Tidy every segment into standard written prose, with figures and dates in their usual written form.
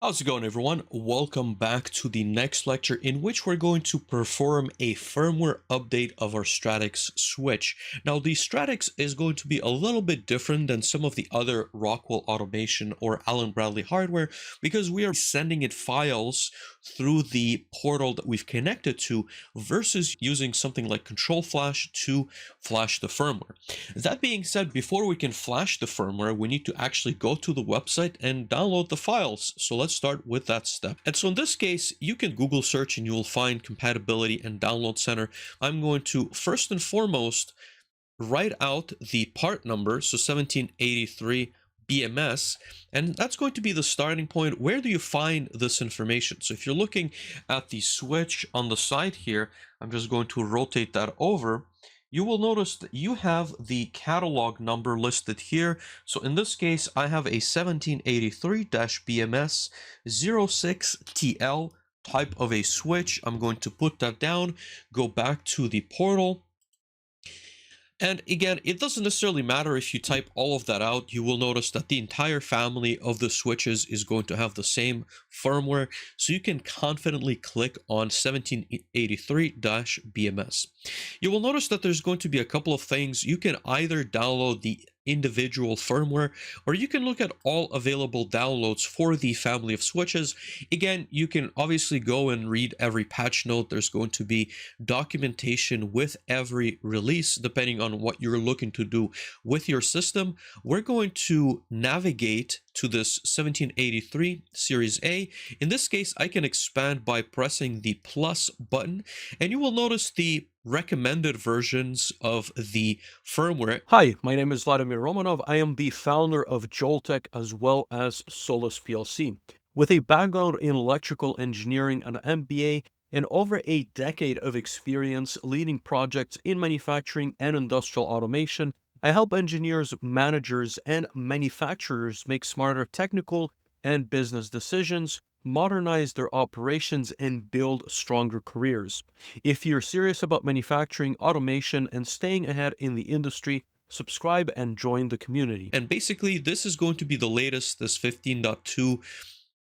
How's it going, everyone? Welcome back to the next lecture in which we're going to perform a firmware update of our Stratix switch. Now, the Stratix is going to be a little bit different than some of the other Rockwell Automation or Allen Bradley hardware because we are sending it files through the portal that we've connected to versus using something like ControlFLASH to flash the firmware. That being said, before we can flash the firmware, we need to actually go to the website and download the files. So let's start with that step. And so in this case, you can Google search and you will find Compatibility and Download Center. I'm going to first and foremost write out the part number, so 1783 BMS, and that's going to be the starting point. Where do you find this information? So if you're looking at the switch on the side here, I'm just going to rotate that over. You will notice that you have the catalog number listed here. So in this case, I have a 1783-BMS 06TL type of a switch. I'm going to put that down, go back to the portal. And again, it doesn't necessarily matter if you type all of that out. You will notice that the entire family of the switches is going to have the same firmware. So you can confidently click on 1783-BMS. You will notice that there's going to be a couple of things. You can either download the individual firmware, or you can look at all available downloads for the family of switches. Again, you can obviously go and read every patch note. There's going to be documentation with every release, depending on what you're looking to do with your system. We're going to navigate to this 1783 Series A. In this case, I can expand by pressing the plus button, and you will notice the recommended versions of the firmware. Hi, my name is Vladimir Romanov. I am the founder of Joltek as well as Solus PLC. With a background in electrical engineering and an MBA and over a decade of experience leading projects in manufacturing and industrial automation, I help engineers, managers, and manufacturers make smarter technical and business decisions, modernize their operations, and build stronger careers. If you're serious about manufacturing, automation, and staying ahead in the industry, subscribe and join the community. And basically, this is going to be the latest, this 15.2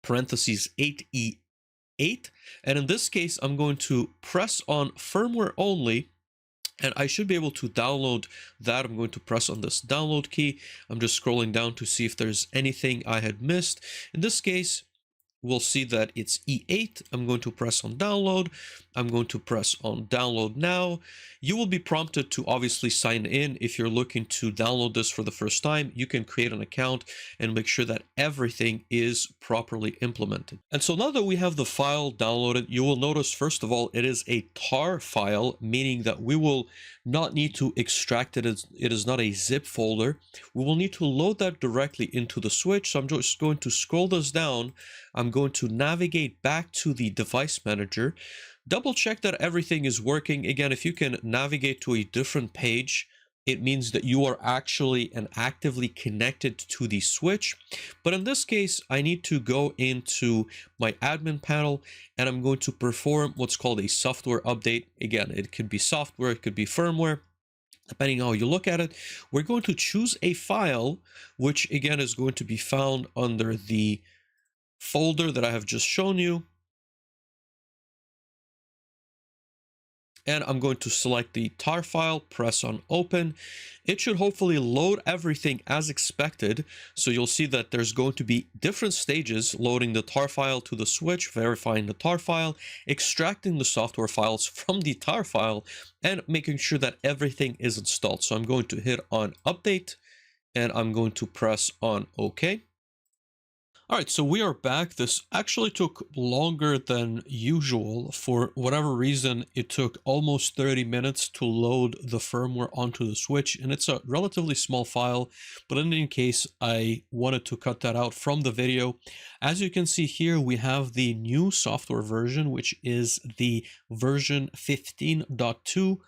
parentheses 8E8. And in this case, I'm going to press on firmware only, and I should be able to download that. I'm going to press on this download key. I'm just scrolling down to see if there's anything I had missed. In this case, we'll see that it's E8. I'm going to press on download. I'm going to press on download now. You will be prompted to obviously sign in. If you're looking to download this for the first time, you can create an account and make sure that everything is properly implemented. And so now that we have the file downloaded, you will notice, first of all, it is a tar file, meaning that we will not need to extract it. It is not a zip folder. We will need to load that directly into the switch. So I'm just going to scroll this down. I'm going to navigate back to the device manager, double check that everything is working. Again, if you can navigate to a different page, it means that you are actually and actively connected to the switch. But in this case, I need to go into my admin panel and I'm going to perform what's called a software update. Again, it could be software, it could be firmware, depending on how you look at it. We're going to choose a file, which again is going to be found under the folder that I have just shown you. And I'm going to select the tar file, press on open. It should hopefully load everything as expected. So you'll see that there's going to be different stages: loading the tar file to the switch, verifying the tar file, extracting the software files from the tar file, and making sure that everything is installed. So I'm going to hit on update and I'm going to press on OK. All right, so we are back. This actually took longer than usual. For whatever reason, it took almost 30 minutes to load the firmware onto the switch, and it's a relatively small file, but in any case, I wanted to cut that out from the video. As you can see here, we have the new software version, which is the version 15.2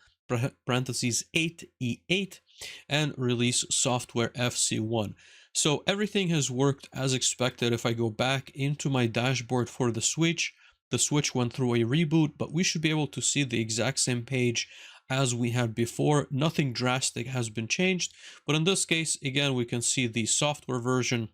parentheses 8E8 and release software FC1. So everything has worked as expected. If I go back into my dashboard for the switch went through a reboot, but we should be able to see the exact same page as we had before. Nothing drastic has been changed, but in this case, again, we can see the software version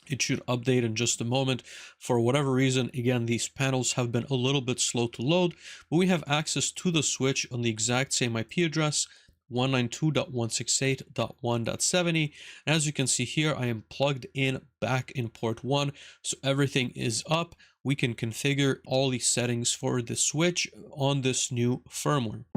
It should update in just a moment. For whatever reason, again, these panels have been a little bit slow to load, but we have access to the switch on the exact same IP address, 192.168.1.70. And as you can see here, I am plugged in back in port 1, so everything is up. We can configure all these settings for the switch on this new firmware.